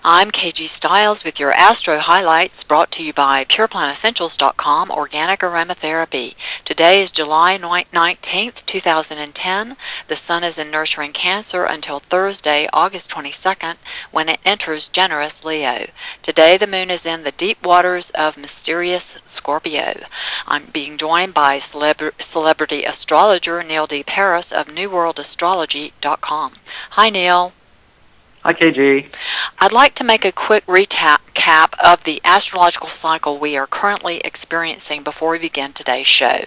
I'm KG Stiles with your Astro highlights brought to you by PurePlantEssentials.com Organic Aromatherapy. Today is July 19th, 2010. The Sun is in nurturing Cancer until Thursday, August 22nd, when it enters generous Leo. Today the Moon is in the deep waters of mysterious Scorpio. I'm being joined by celebrity astrologer Neil D. Paris of NewWorldAstrology.com. Hi, Neil. Hi, KG. I'd like to make a quick recap of the astrological cycle we are currently experiencing before we begin today's show.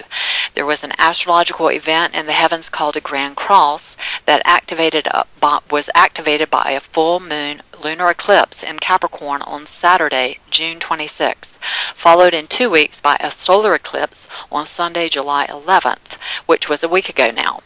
There was an astrological event in the heavens called a Grand Cross that was activated by a full moon lunar eclipse in Capricorn on Saturday, June 26th, followed in 2 weeks by a solar eclipse on Sunday, July 11th, which was a week ago now.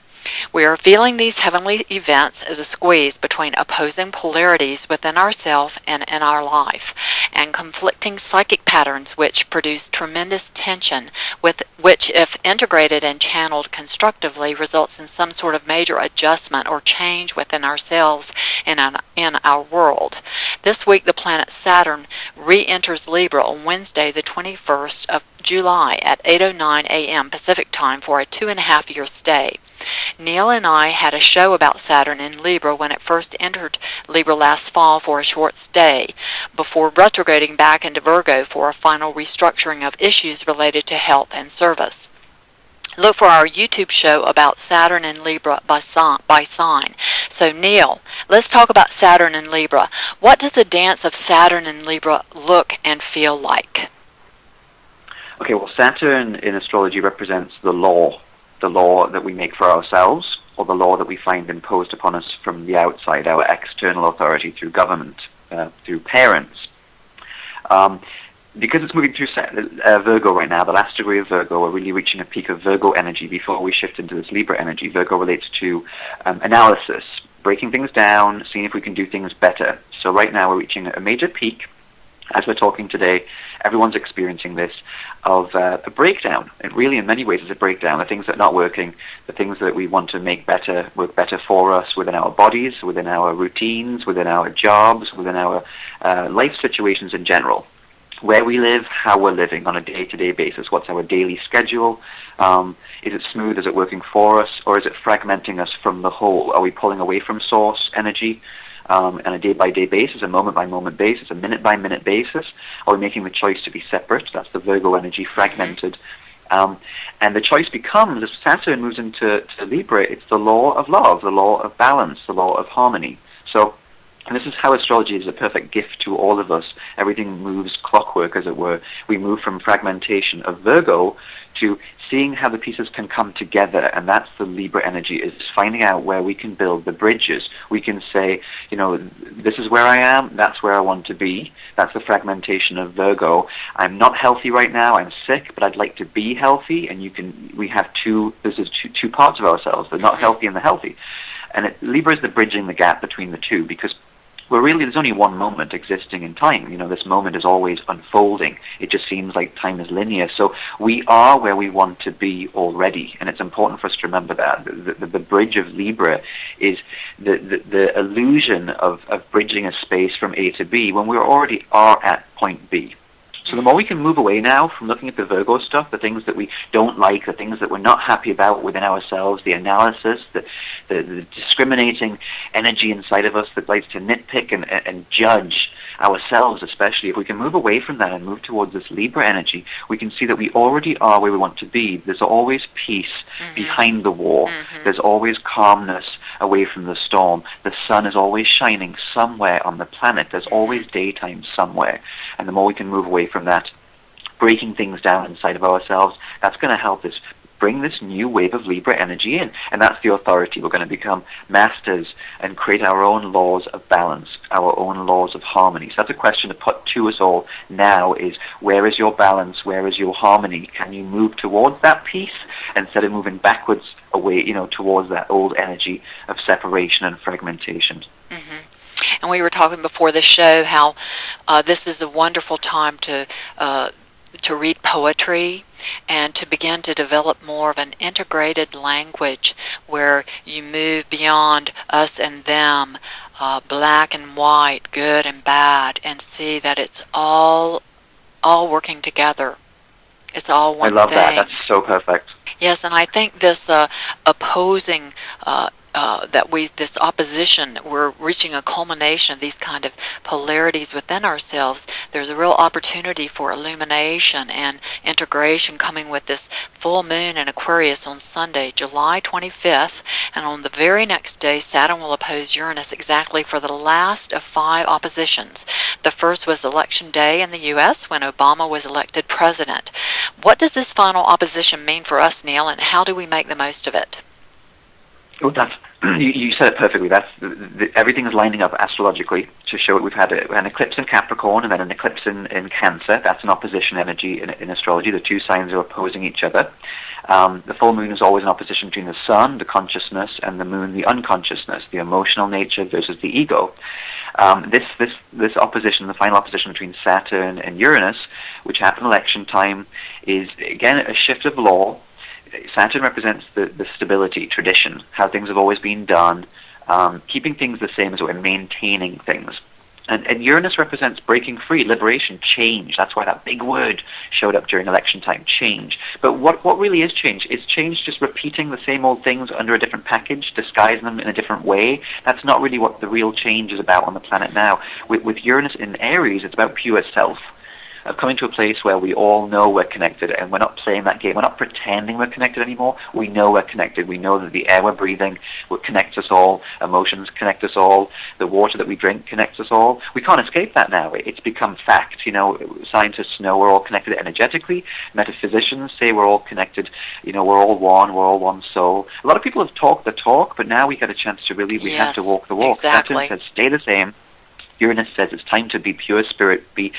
We are feeling these heavenly events as a squeeze between opposing polarities within ourselves and in our life, and conflicting psychic patterns which produce tremendous tension, which, if integrated and channeled constructively, results in some sort of major adjustment or change within ourselves and in our world. This week, the planet Saturn re-enters Libra on Wednesday, the 21st of July at 8:09 a.m. Pacific Time for a 2.5-year stay. Neil and I had a show about Saturn in Libra when it first entered Libra last fall for a short stay, before retrograding back into Virgo for a final restructuring of issues related to health and service. Look for our YouTube show about Saturn and Libra by sign. So Neil, let's talk about Saturn and Libra. What does the dance of Saturn and Libra look and feel like? Okay, well, Saturn in astrology represents the law that we make for ourselves, or the law that we find imposed upon us from the outside, our external authority through government, through parents. Because it's moving through Virgo right now, the last degree of Virgo, we're really reaching a peak of Virgo energy before we shift into this Libra energy. Virgo relates to analysis, breaking things down, seeing if we can do things better. So right now we're reaching a major peak. As we're talking today, everyone's experiencing this, of a breakdown. It really, in many ways, is a breakdown. The things that are not working, the things that we want to make better, work better for us within our bodies, within our routines, within our jobs, within our life situations in general. Where we live, how we're living on a day-to-day basis. What's our daily schedule? Is it smooth? Is it working for us? Or is it fragmenting us from the whole? Are we pulling away from source energy? On a day-by-day basis, a moment-by-moment basis, a minute-by-minute basis? Are we making the choice to be separate? That's the Virgo energy, fragmented. And the choice becomes, as Saturn moves into Libra, it's the law of love, the law of balance, the law of harmony. So, and this is how astrology is a perfect gift to all of us. Everything moves clockwork, as it were. We move from fragmentation of Virgo to seeing how the pieces can come together, and that's the Libra energy, is finding out where we can build the bridges. We can say, you know, this is where I am, that's where I want to be. That's the fragmentation of Virgo. I'm not healthy right now, I'm sick, but I'd like to be healthy, and we have two parts of ourselves, the not healthy and the healthy. And Libra is the bridging the gap between the two, because there's only one moment existing in time. You know, this moment is always unfolding. It just seems like time is linear. So we are where we want to be already, and it's important for us to remember that. The bridge of Libra is the illusion of bridging a space from A to B when we already are at point B. So the more we can move away now from looking at the Virgo stuff, the things that we don't like, the things that we're not happy about within ourselves, the analysis, the discriminating energy inside of us that likes to nitpick and judge ourselves, especially, if we can move away from that and move towards this Libra energy, we can see that we already are where we want to be. There's always peace behind the war. There's always calmness away from the storm. The sun is always shining somewhere on the planet. There's always daytime somewhere. And the more we can move away from that, breaking things down inside of ourselves, that's going to help us bring this new wave of Libra energy in. And that's the authority. We're going to become masters and create our own laws of balance, our own laws of harmony. So that's a question to put to us all now, is where is your balance? Where is your harmony? Can you move towards that peace instead of moving backwards away, towards that old energy of separation and fragmentation? And we were talking before the show how this is a wonderful time to read poetry and to begin to develop more of an integrated language where you move beyond us and them black and white, good and bad, and see that it's all working together. It's all one I love thing. that. That's so perfect. Yes, and I think this opposing this opposition, we're reaching a culmination of these kind of polarities within ourselves. There's a real opportunity for illumination and integration coming with this full moon in Aquarius on Sunday, July 25th, and on the very next day, Saturn will oppose Uranus exactly for the last of 5 oppositions. The first was Election Day in the U.S. when Obama was elected president. What does this final opposition mean for us, Neil, and how do we make the most of it? Well, you said it perfectly. Everything is lining up astrologically to show it. We've had an eclipse in Capricorn and then an eclipse in Cancer. That's an opposition energy in astrology. The 2 signs are opposing each other. The full moon is always an opposition between the sun, the consciousness, and the moon, the unconsciousness, the emotional nature versus the ego. This opposition, the final opposition between Saturn and Uranus, which happened election time, is again a shift of law. Saturn represents the stability, tradition, how things have always been done, keeping things the same as we're maintaining things. And Uranus represents breaking free, liberation, change. That's why that big word showed up during election time, change. But what really is change? Is change just repeating the same old things under a different package, disguising them in a different way? That's not really what the real change is about on the planet now. With Uranus in Aries, it's about pure self. Of coming to a place where we all know we're connected, and we're not playing that game. We're not pretending we're connected anymore. We know we're connected. We know that the air we're breathing connects us all. Emotions connect us all. The water that we drink connects us all. We can't escape that now. It's become fact. Scientists know we're all connected energetically. Metaphysicians say we're all connected. We're all one. We're all one soul. A lot of people have talked the talk, but now we get a chance to really, we have to walk the walk. Exactly. Saturn says, stay the same. Uranus says it's time to be pure spirit, be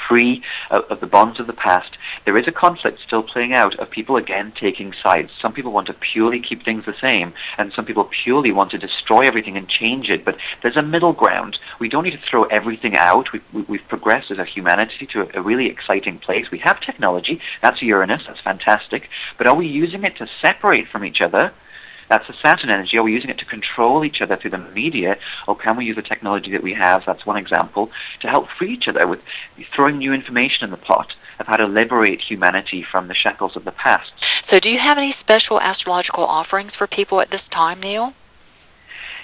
free of the bonds of the past. There is a conflict still playing out of people again taking sides. Some people want to purely keep things the same, and some people purely want to destroy everything and change it. But there's a middle ground. We don't need to throw everything out. We've progressed as a humanity to a really exciting place. We have technology. That's Uranus. That's fantastic. But are we using it to separate from each other? That's the Saturn energy. Are we using it to control each other through the media, or can we use the technology that we have, that's one example, to help free each other with throwing new information in the pot of how to liberate humanity from the shackles of the past? So do you have any special astrological offerings for people at this time, Neil?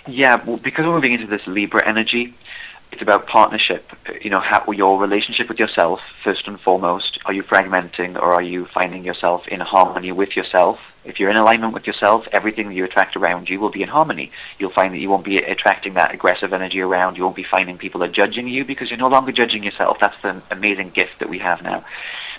Yeah, well, because we're moving into this Libra energy, it's about partnership. How your relationship with yourself, first and foremost. Are you fragmenting, or are you finding yourself in harmony with yourself? If you're in alignment with yourself, everything that you attract around you will be in harmony. You'll find that you won't be attracting that aggressive energy around. You won't be finding people are judging you because you're no longer judging yourself. That's the amazing gift that we have now.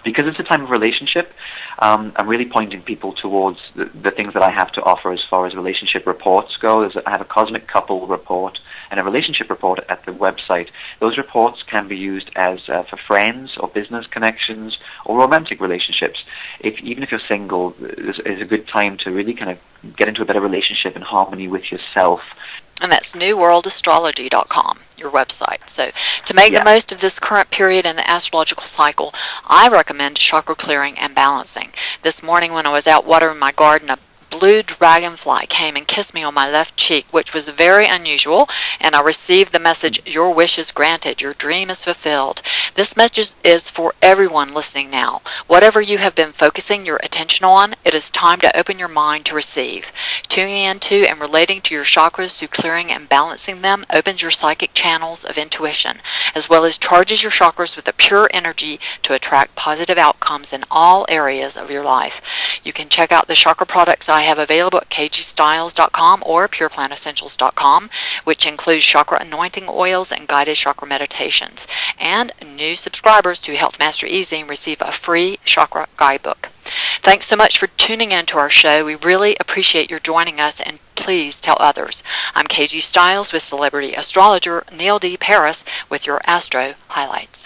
Because it's a time of relationship, I'm really pointing people towards the things that I have to offer as far as relationship reports go. I have a cosmic couple report and a relationship report at the website. Those reports can be used as for friends or business connections or romantic relationships. Even if you're single, it's a good time to really kind of get into a better relationship and harmony with yourself. And that's newworldastrology.com, your website. So to make the most of this current period in the astrological cycle, I recommend chakra clearing and balancing. This morning when I was out watering my garden, a blue dragonfly came and kissed me on my left cheek, which was very unusual, and I received the message, your wish is granted, your dream is fulfilled. This message is for everyone listening now. Whatever you have been focusing your attention on, it is time to open your mind to receive. Tuning into and relating to your chakras through clearing and balancing them opens your psychic channels of intuition, as well as charges your chakras with a pure energy to attract positive outcomes in all areas of your life. You can check out the chakra products I have available at kgstiles.com or pureplantessentials.com, which includes chakra anointing oils and guided chakra meditations. And new subscribers to Health Master Easy receive a free chakra guidebook. Thanks so much for tuning in to our show. We really appreciate your joining us, and please tell others. I'm KG Stiles with celebrity astrologer Neil D. Paris with your Astro Highlights.